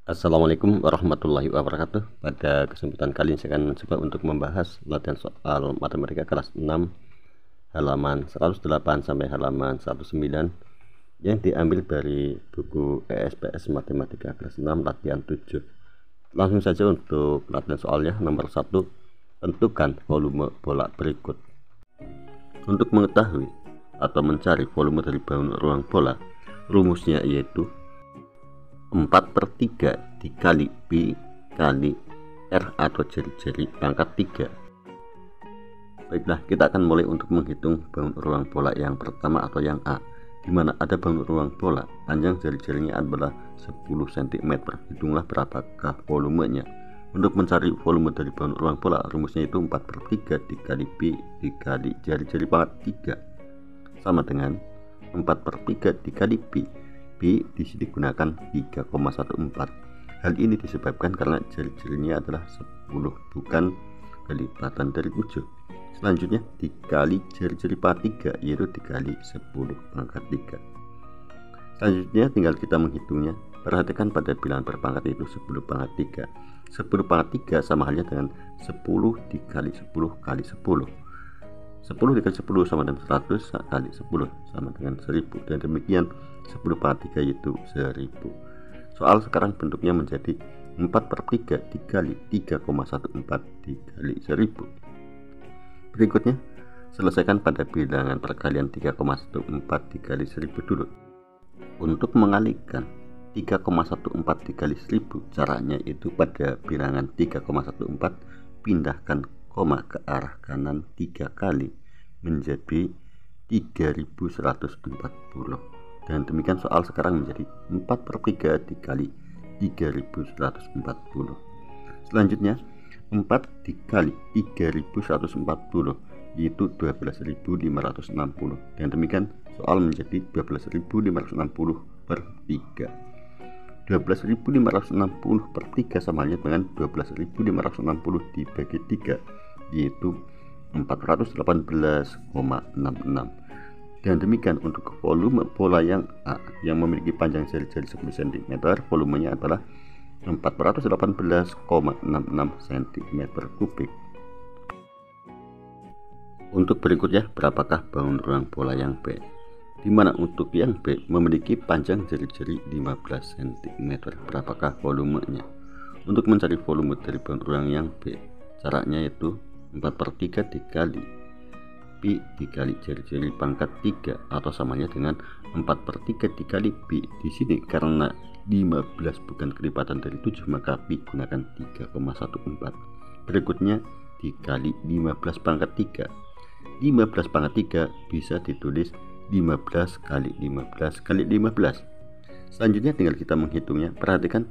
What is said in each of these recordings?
Assalamualaikum warahmatullahi wabarakatuh. Pada kesempatan kali ini saya akan mencoba untuk membahas latihan soal matematika kelas 6 halaman 108 sampai halaman 109 yang diambil dari buku ESPS Matematika kelas 6 latihan 7. Langsung saja untuk latihan soalnya. Nomor 1, tentukan volume bola berikut. Untuk mengetahui atau mencari volume dari ruang bola, rumusnya yaitu 4/3 dikali B kali R atau jari-jari pangkat 3. Baiklah, kita akan mulai untuk menghitung bangun ruang bola yang pertama atau yang A, di mana ada bangun ruang bola, panjang jari-jarinya adalah 10 cm. Hitunglah berapakah volumenya. Untuk mencari volume dari bangun ruang bola, rumusnya itu 4/3 dikali B dikali jari-jari pangkat 3 sama dengan 4/3 dikali B. B di sini gunakan 3,14. Hal ini disebabkan karena jari-jarinya adalah 10, bukan kelipatan dari 7. Selanjutnya dikali jari-jari pangkat 3, yaitu dikali 10 pangkat 3. Selanjutnya tinggal kita menghitungnya. Perhatikan pada bilangan berpangkat itu 10 pangkat 3. 10 pangkat 3 sama halnya dengan 10 dikali 10 kali 10. 10 dikali 10 sama dengan 100 kali 10 sama dengan 1000, dan demikian 10 pangkat 3 yaitu 1000. Soal sekarang bentuknya menjadi 4/3 dikali 3,14 dikali 1000. Berikutnya selesaikan pada bilangan perkalian 3,14 dikali 1000 dulu. Untuk mengalihkan 3,14 dikali 1000, caranya itu pada bilangan 3,14 pindahkan koma ke arah kanan 3 kali menjadi 3140, dan demikian soal sekarang menjadi 4/3 dikali 3140. Selanjutnya 4 dikali 3140 yaitu 12.560, dan demikian soal menjadi 12.560 per 3. 12.560 per 3 sama halnya dengan 12.560 dibagi 3, yaitu 418,66. Dan demikian untuk volume bola yang A yang memiliki panjang jari-jari 10 cm, volumenya adalah 418,66 cm3. Untuk berikutnya, berapakah bangun ruang bola yang B? Di mana untuk yang B memiliki panjang jari-jari 15 cm. Berapakah volumenya? Untuk mencari volume dari bangun ruang yang B, caranya yaitu 4/3 dikali B dikali jari-jari pangkat 3 atau samanya dengan 4/3 dikali B. Di sini karena 15 bukan kelipatan dari 7, maka B gunakan 3,14. Berikutnya dikali 15 pangkat 3. 15 pangkat 3 bisa ditulis 15 kali 15 kali 15. Selanjutnya tinggal kita menghitungnya. Perhatikan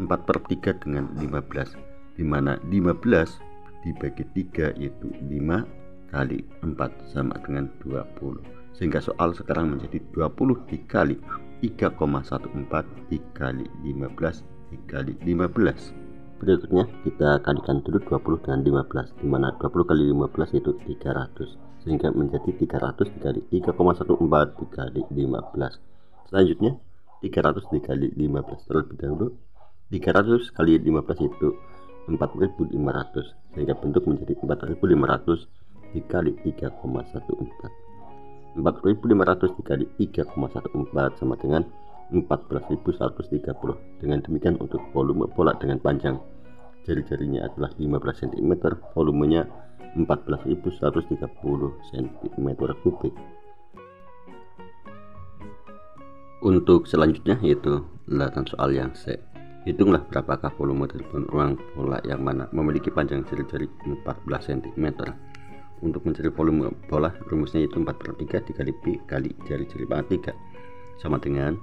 4/3 dengan 15, di mana 15 dibagi 3 yaitu 5 kali 4 sama dengan 20, sehingga soal sekarang menjadi 20 dikali 3,14 dikali 15 dikali 15. Berikutnya kita kalikan dulu 20 dengan 15, di mana 20 kali 15 itu 300, sehingga menjadi 300 dikali 3,14 dikali 15. Selanjutnya 300 dikali 15 terlebih dahulu. 300 kali 15 itu 4.500, sehingga bentuk menjadi 4.500 dikali 3,14. 4.500 dikali 3,14 sama dengan 14.130. Dengan demikian untuk volume bola dengan panjang jari-jarinya adalah 15 cm, volumenya 14.130 cm3. Untuk selanjutnya yaitu latihan soal yang C. Hitunglah berapakah volume dari ruang bola yang mana memiliki panjang jari-jari 14 cm. Untuk mencari volume bola, rumusnya yaitu 4/3 dikali B kali jari-jari pangkat 3 sama dengan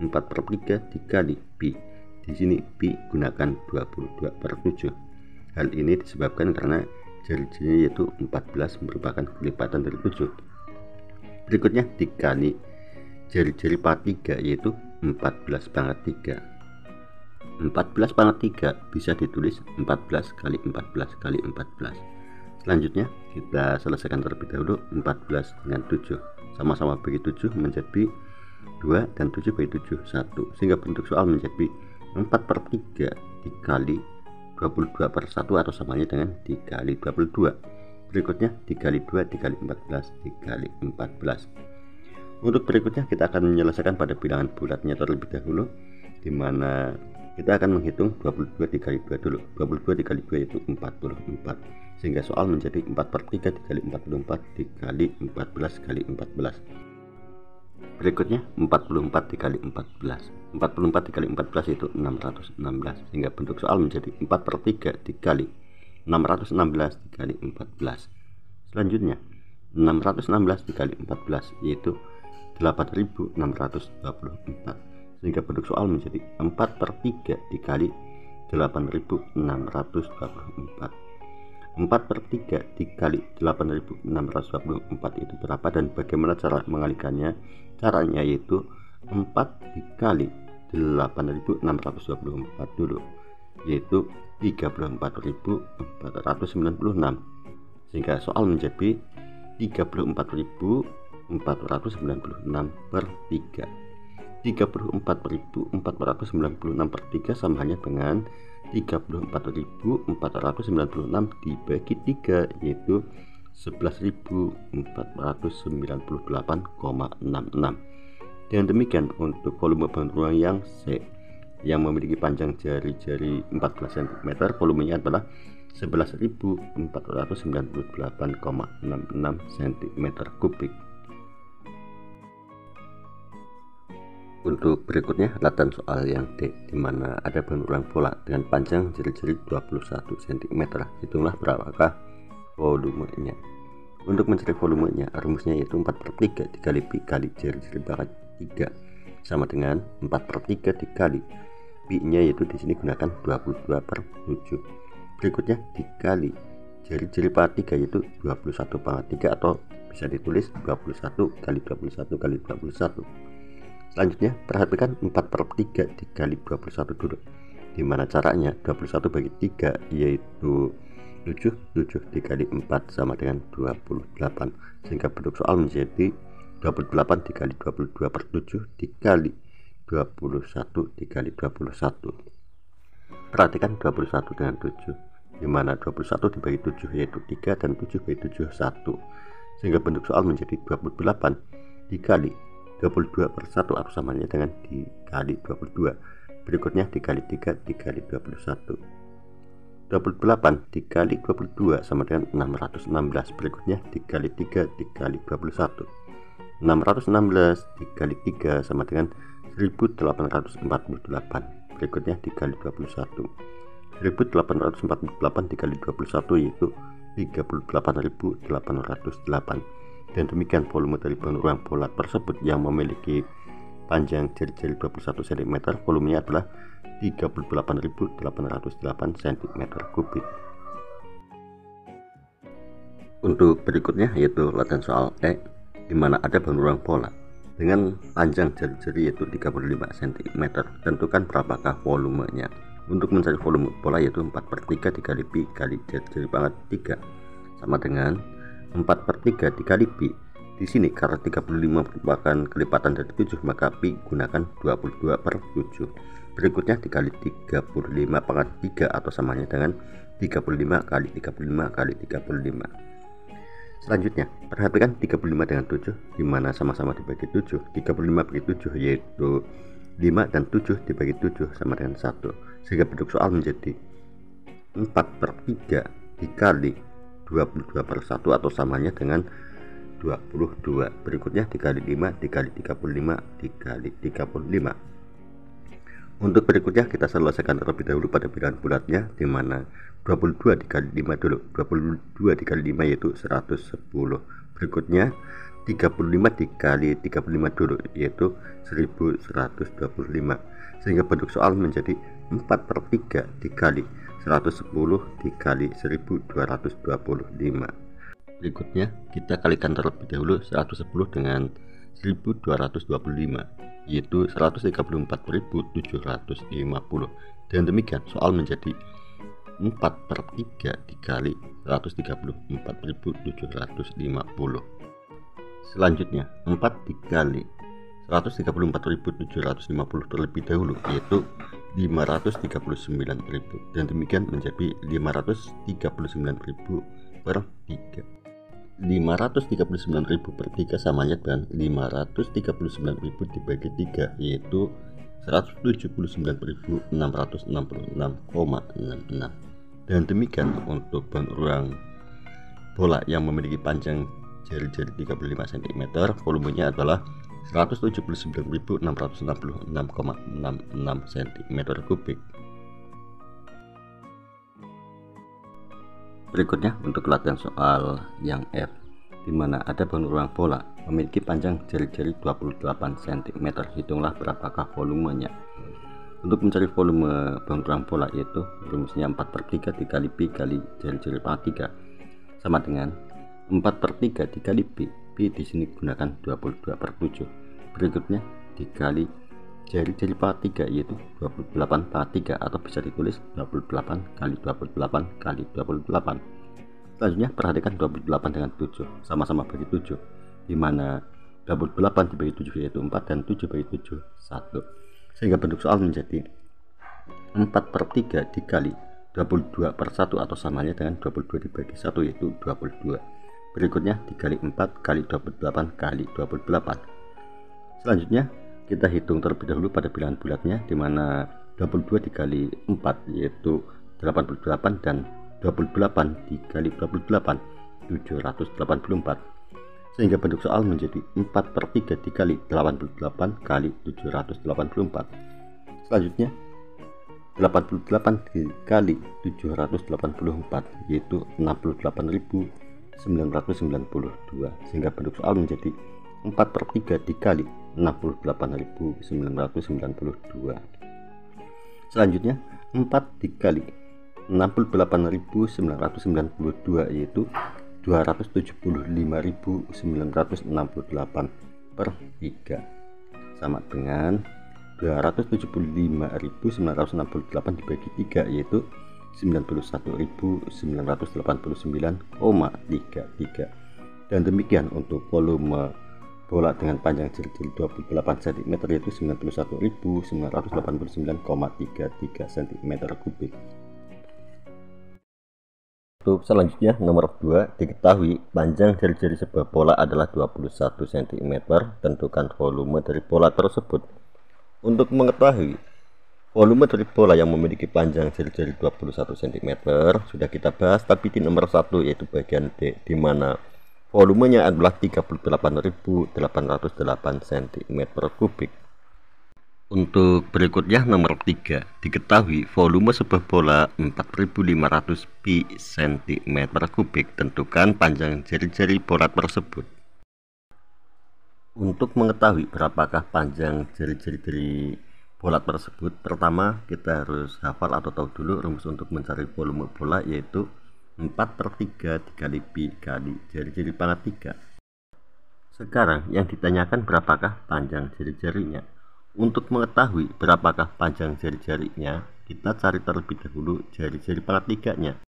4/3 dikali B. Di sini B gunakan 22/7. Hal ini disebabkan karena jari-jarinya yaitu 14 merupakan kelipatan dari 7. Berikutnya dikali jari-jari pangkat 3 yaitu 14 pangkat 3. 14 pangkat 3 bisa ditulis 14 kali 14 kali 14. Selanjutnya kita selesaikan terlebih dahulu. 14 dengan 7 sama-sama bagi 7 menjadi 2, dan 7 bagi 7 1, sehingga bentuk soal menjadi 4/3 dikali 22/1 atau samanya dengan dikali 22. Berikutnya dikali 2 dikali 14 dikali 14. Untuk berikutnya kita akan menyelesaikan pada bilangan bulatnya terlebih dahulu, dimana kita akan menghitung 22 dikali 2 dulu. 22 dikali 2 yaitu 44, sehingga soal menjadi 4/3 dikali 44 dikali 14 kali 14. Berikutnya 44 dikali 14. 44 dikali 14 itu 616, sehingga bentuk soal menjadi 4/3 dikali 616 dikali 14. Selanjutnya 616 dikali 14 yaitu 8624, sehingga bentuk soal menjadi 4/3 dikali 8624. 4/3 dikali 8624 itu berapa dan bagaimana cara mengalikannya? Caranya yaitu 4 dikali 8624 dulu, yaitu 34.496, sehingga soal menjadi 34.496 per 3. 34.496 per 3 sama halnya dengan 34.496 dibagi 3, yaitu 11.498,66. Dan demikian untuk volume bahan ruang yang C yang memiliki panjang jari-jari 14 cm, volumenya adalah 11.498,66 cm3. Untuk berikutnya latihan soal yang D, di mana ada bahan ulang bola dengan panjang jari-jari 21 cm. Hitunglah berapakah volumenya. Untuk mencari volumenya, rumusnya yaitu 4/3 dikali pi kali jari-jari pangkat 3 sama dengan 4/3 dikali pi-nya, yaitu di sini gunakan 22/7. Berikutnya dikali jari-jari pangkat 3 yaitu 21 pangkat 3 atau bisa ditulis 21 kali 21 kali 21. Selanjutnya perhatikan 4/3 dikali 21 dulu. Dimana caranya? 21 bagi 3 yaitu 7 dikali 4 sama dengan 28, sehingga bentuk soal menjadi 28 dikali 22/7 dikali 21 dikali 21. Perhatikan 21 dengan 7, dimana 21 dibagi 7 yaitu 3 dan 7 bagi 7 1, sehingga bentuk soal menjadi 28 dikali 22/1 atau samanya dengan dikali 22. Berikutnya dikali 3 dikali 21. 28 dikali 22 sama dengan 616. Berikutnya dikali 3 dikali 21. 616 dikali 3 sama dengan 1848. Berikutnya dikali 21. 1848 dikali 21 yaitu 38.808. Dan demikian volume dari bahan ulang bola tersebut yang memiliki panjang jari-jari 21 cm, volumenya adalah 38.808 cm3. Untuk berikutnya yaitu latihan soal E, di mana ada bahan ulang bola dengan panjang jari-jari yaitu 35 cm. Tentukan berapakah volumenya. Untuk mencari volume bola yaitu 4/3 dikali pi kali jari-jari pangkat 3 sama dengan 4/3 dikali pi. Di sini karena 35 merupakan kelipatan dari 7, maka pi gunakan 22/7. Berikutnya dikali 35 pangkat 3 atau samanya dengan 35 kali 35 kali 35. Selanjutnya perhatikan 35 dengan 7, dimana sama-sama dibagi 7. 35 bagi 7 yaitu 5 dan 7 dibagi 7 sama dengan 1, sehingga bentuk soal menjadi 4/3 dikali 22/1 atau samanya dengan 22. Berikutnya dikali 5 dikali 35 dikali 35. Untuk berikutnya kita selesaikan terlebih dahulu pada bilangan bulatnya, dimana 22 dikali 5 dulu. 22 dikali 5 yaitu 110. Berikutnya 35 dikali 35 dulu yaitu 1125, sehingga bentuk soal menjadi 4/3 dikali 110 dikali 1225. Berikutnya kita kalikan terlebih dahulu 110 dengan 1225 yaitu 134.750, dan demikian soal menjadi 4/3 dikali 134.750. Selanjutnya 4 dikali 134.750 terlebih dahulu yaitu 539.000 dan demikian menjadi 539.000 per 3. 539.000 per 3 samanya dengan 539.000 dibagi 3, yaitu 179.666,66. Dan demikian untuk bahan ulang bola yang memiliki panjang jari-jari 35 cm, volumenya adalah 179.666,66 cm3. Berikutnya untuk latihan soal yang F, di mana ada bahan ulang bola memiliki panjang jari-jari 28 cm. Hitunglah berapakah volumenya. Untuk mencari volume bahan ulang bola yaitu rumusnya 4/3 dikali pi kali jari-jari pangkat 3 sama dengan 4/3 dikali pi. Pi di sini gunakan 22/7. Berikutnya dikali jari-jari pangkat 3 yaitu 28 pangkat 3 atau bisa ditulis 28 kali 28 kali 28. Selanjutnya perhatikan 28 dengan 7 sama-sama bagi 7, dimana 28 dibagi 7 yaitu 4 dan 7 bagi 7 1, sehingga bentuk soal menjadi 4/3 dikali 22/1 atau samanya dengan 22 dibagi 1 yaitu 22. Berikutnya dikali 4 kali 28 kali 28. Selanjutnya kita hitung terlebih dahulu pada bilangan bulatnya, dimana 22 dikali 4 yaitu 88 dan 28 dikali 28 784, sehingga bentuk soal menjadi 4/3 dikali 88 kali 784. Selanjutnya 88 dikali 784 yaitu 68.992, sehingga bentuk soal menjadi 4/3 dikali 68.992. Selanjutnya 4 dikali 68.992 yaitu 275.968 per 3 sama dengan 275.968 dibagi 3 yaitu 91.989,33. Dan demikian untuk volume bola dengan panjang jari-jari 28 cm yaitu 91.989,33 cm3. Untuk selanjutnya nomor 2, diketahui panjang jari-jari sebuah bola adalah 21 cm. Tentukan volume dari bola tersebut. Untuk mengetahui volume dari bola yang memiliki panjang jari-jari 21 cm sudah kita bahas, tapi di nomor 1 yaitu bagian D, di mana volumenya adalah 38.808 cm3. Untuk berikutnya nomor 3, diketahui volume sebuah bola 4.500 pi cm3. Tentukan panjang jari-jari bola tersebut. Untuk mengetahui berapakah panjang jari-jari dari bola tersebut, pertama kita harus hafal atau tahu dulu rumus untuk mencari volume bola, yaitu 4/3 dikali pi kali jari-jari pangkat 3. Sekarang yang ditanyakan berapakah panjang jari-jarinya. Untuk mengetahui berapakah panjang jari-jarinya, kita cari terlebih dahulu jari-jari pangkat 3-nya.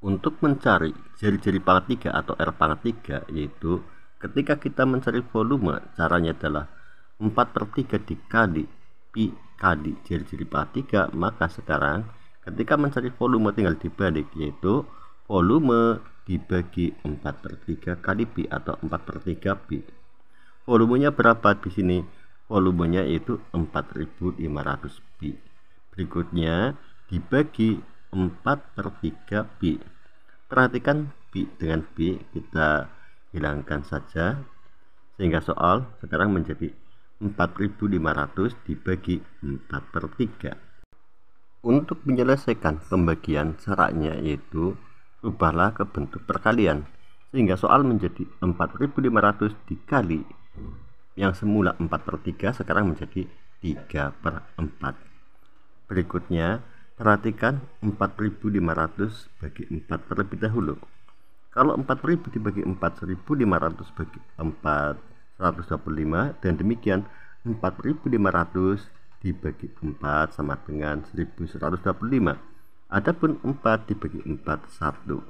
Untuk mencari jari-jari pangkat 3 atau R pangkat 3, yaitu ketika kita mencari volume, caranya adalah 4/3 dikali pi kali jari-jari pangkat 3. Maka sekarang ketika mencari volume tinggal dibalik, yaitu volume dibagi 4/3 kali pi atau 4/3 pi. Volumenya berapa di sini? Volumenya itu 4.500 pi. Berikutnya dibagi 4/3 pi. Perhatikan pi dengan pi kita hilangkan saja, sehingga soal sekarang menjadi 4.500 dibagi 4/3. Untuk menyelesaikan pembagian caranya yaitu rubahlah ke bentuk perkalian, sehingga soal menjadi 4.500 dikali yang semula 4/3 sekarang menjadi 3/4. Berikutnya perhatikan 4.500 bagi 4 terlebih dahulu. Kalau 4.000 dibagi 4, 1.500 bagi 4 125, dan demikian 4.500 dibagi 4 sama dengan 1.125. Adapun 4 dibagi 4 1,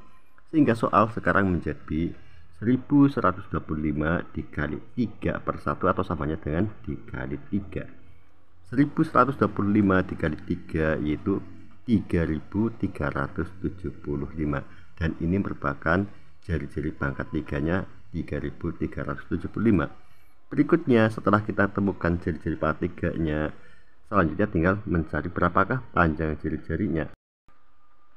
sehingga soal sekarang menjadi 1125 dikali 3/1 atau samanya dengan dikali 3. 1125 dikali 3 yaitu 3375, dan ini merupakan jari-jari pangkat 3-nya 3375. Berikutnya, setelah kita temukan jari-jari pangkat 3-nya, selanjutnya tinggal mencari berapakah panjang jari-jarinya.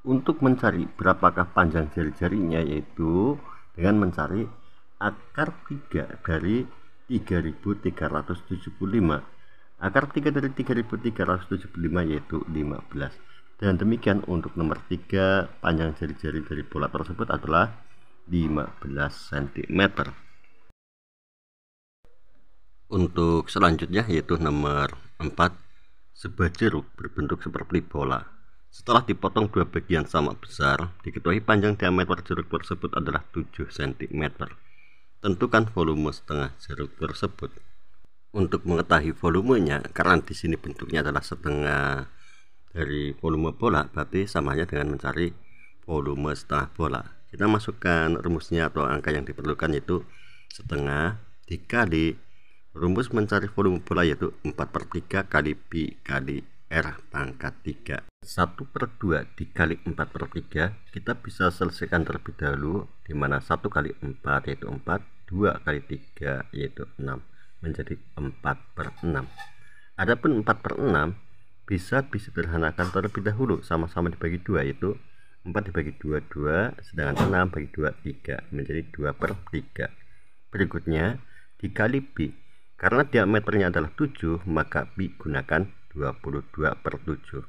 Untuk mencari berapakah panjang jari-jarinya, yaitu dengan mencari akar 3 dari 3375. Akar 3 dari 3375 yaitu 15. Dan demikian untuk nomor 3, panjang jari-jari dari bola tersebut adalah 15 cm. Untuk selanjutnya yaitu nomor 4, sebuah jeruk berbentuk seperti bola. Setelah dipotong dua bagian sama besar, diketahui panjang diameter jeruk tersebut adalah 7 cm. Tentukan volume setengah jeruk tersebut. Untuk mengetahui volumenya, karena di sini bentuknya adalah setengah dari volume bola, berarti samanya dengan mencari volume setengah bola. Kita masukkan rumusnya atau angka yang diperlukan, yaitu setengah dikali rumus mencari volume bola, yaitu 4/3 kali pi kali R pangkat 3. 1/2 dikali 4/3 kita bisa selesaikan terlebih dahulu, dimana 1 kali 4 yaitu 4, 2 kali 3 yaitu 6, menjadi 4/6. Adapun 4/6 bisa disederhanakan terlebih dahulu, sama-sama dibagi 2, yaitu 4 dibagi 2, 2, sedangkan 6 bagi 2, 3, menjadi 2/3. Berikutnya dikali pi, karena diameternya adalah 7, maka pi gunakan 22/7.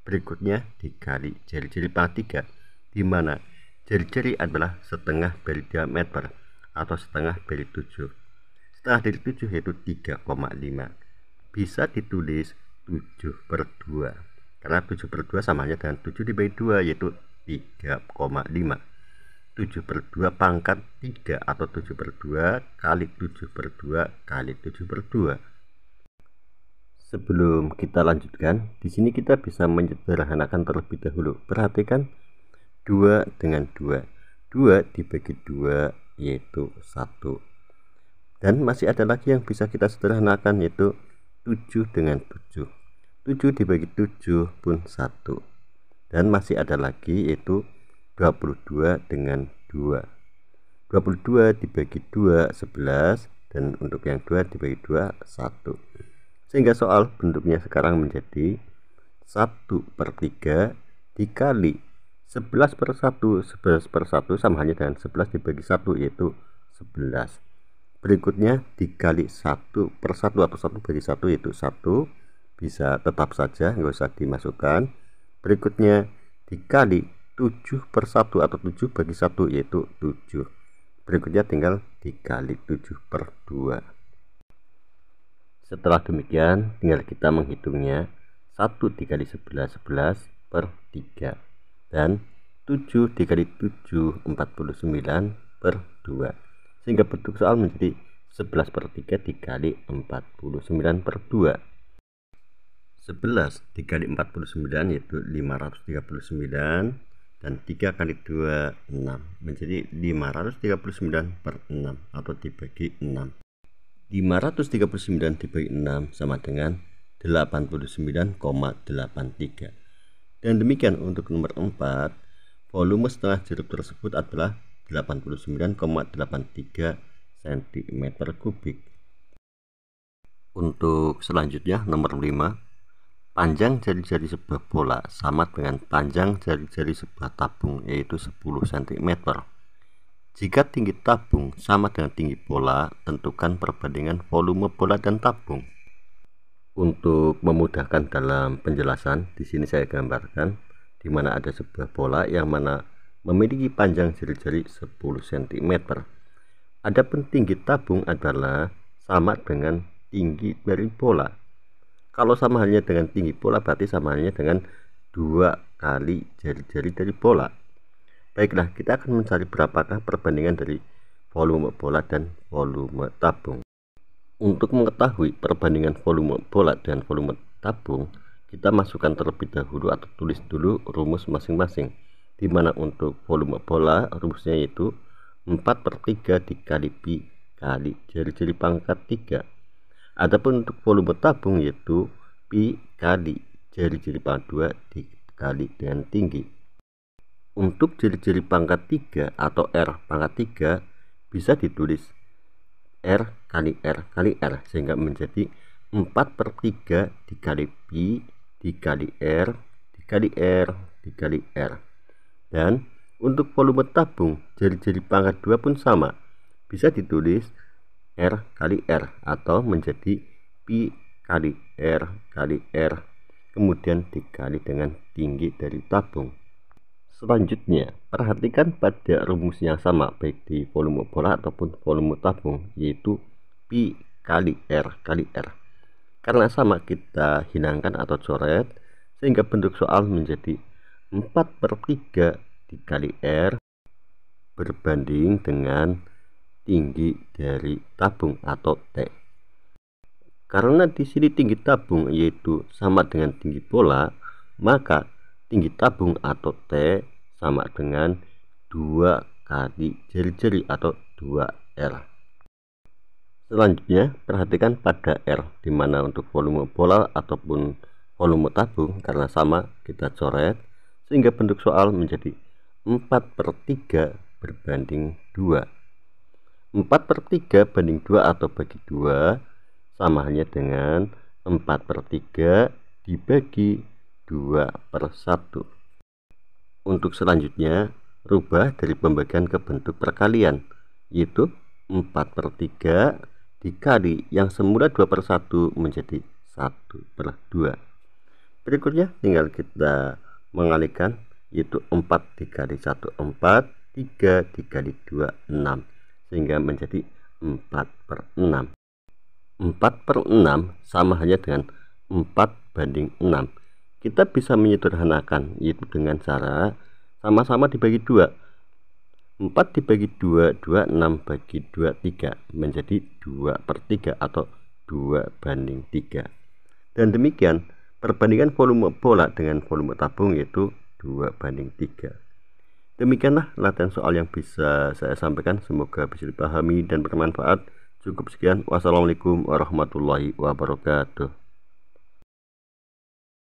Berikutnya dikali jari-jari pangkat 3, di mana jari-jari adalah setengah dari diameter atau setengah dari 7. Setengah dari 7 yaitu 3,5. Bisa ditulis 7/2, karena 7/2 samanya dengan 7 dibagi 2 yaitu 3,5. 7/2 pangkat 3 atau 7/2 kali 7/2 kali 7/2. Sebelum kita lanjutkan, di sini kita bisa menyederhanakan terlebih dahulu. Perhatikan 2 dengan 2. 2 dibagi 2 yaitu 1. Dan masih ada lagi yang bisa kita sederhanakan, yaitu 7 dengan 7. 7 dibagi 7 pun 1. Dan masih ada lagi, yaitu 22 dengan 2. 22 dibagi 2 11, dan untuk yang 2 dibagi 2 1. Sehingga soal bentuknya sekarang menjadi 1/3 dikali 11/1. 11/1 sama halnya dengan 11 dibagi 1 yaitu 11. Berikutnya dikali 1/1 atau 1 bagi 1 yaitu 1. Bisa tetap saja, nggak usah dimasukkan. Berikutnya dikali 7/1 atau 7 bagi 1 yaitu 7. Berikutnya tinggal dikali 7/2. Setelah demikian tinggal kita menghitungnya. 1 dikali 11 11/3, dan 7 dikali 7 49/2, sehingga bentuk soal menjadi 11/3 dikali 49/2. 11 dikali 49 yaitu 539, dan 3 kali 2 6, menjadi 539/6 atau dibagi 6. 539 dibagi 6 sama dengan 89,83. Dan demikian untuk nomor 4, volume setengah jeruk tersebut adalah 89,83 cm3. Untuk selanjutnya nomor 5, panjang jari-jari sebuah bola sama dengan panjang jari-jari sebuah tabung, yaitu 10 cm. Jika tinggi tabung sama dengan tinggi bola, tentukan perbandingan volume bola dan tabung. Untuk memudahkan dalam penjelasan, di sini saya gambarkan di mana ada sebuah bola yang mana memiliki panjang jari-jari 10 cm. Adapun tinggi tabung adalah sama dengan tinggi dari bola. Kalau sama halnya dengan tinggi bola, berarti sama halnya dengan 2 kali jari-jari dari bola. Baiklah, kita akan mencari berapakah perbandingan dari volume bola dan volume tabung. Untuk mengetahui perbandingan volume bola dan volume tabung, kita masukkan terlebih dahulu atau tulis dulu rumus masing-masing. Di mana untuk volume bola rumusnya yaitu 4/3 dikali pi kali jari-jari pangkat 3. Adapun untuk volume tabung yaitu pi kali jari-jari pangkat 2 dikali dengan tinggi. Untuk jari-jari pangkat 3 atau R pangkat 3 bisa ditulis R kali R kali R, sehingga menjadi 4/3 dikali pi dikali R dikali R dikali R. Dan untuk volume tabung jari-jari pangkat 2 pun sama, bisa ditulis R kali R atau menjadi pi kali R kali R, kemudian dikali dengan tinggi dari tabung. Selanjutnya, perhatikan pada rumus yang sama baik di volume bola ataupun volume tabung, yaitu pi kali R kali R. Karena sama, kita hilangkan atau coret sehingga bentuk soal menjadi 4/3 dikali R berbanding dengan tinggi dari tabung atau T. Karena di sini tinggi tabung yaitu sama dengan tinggi bola, maka tinggi tabung atau T sama dengan 2 kali jari-jari atau 2R. Selanjutnya, perhatikan pada R, dimana untuk volume bola ataupun volume tabung karena sama kita coret sehingga bentuk soal menjadi 4/3 berbanding 2. 4/3 banding 2 atau bagi 2 sama halnya dengan 4/3 dibagi 2/1. Untuk selanjutnya, rubah dari pembagian ke bentuk perkalian, yaitu 4/3 dikali yang semula 2/1 menjadi 1/2. Berikutnya tinggal kita mengalihkan, yaitu 4 dikali 1 4, 3 dikali 2 6, sehingga menjadi 4/6. 4/6 sama halnya dengan 4/6. Kita bisa menyederhanakan, yaitu dengan cara sama-sama dibagi 2. 4 dibagi 2, 2, 6 bagi 2, 3, menjadi 2/3 atau 2/3. Dan demikian perbandingan volume bola dengan volume tabung yaitu 2/3. Demikianlah latihan soal yang bisa saya sampaikan, semoga bisa dipahami dan bermanfaat. Cukup sekian, wassalamualaikum warahmatullahi wabarakatuh.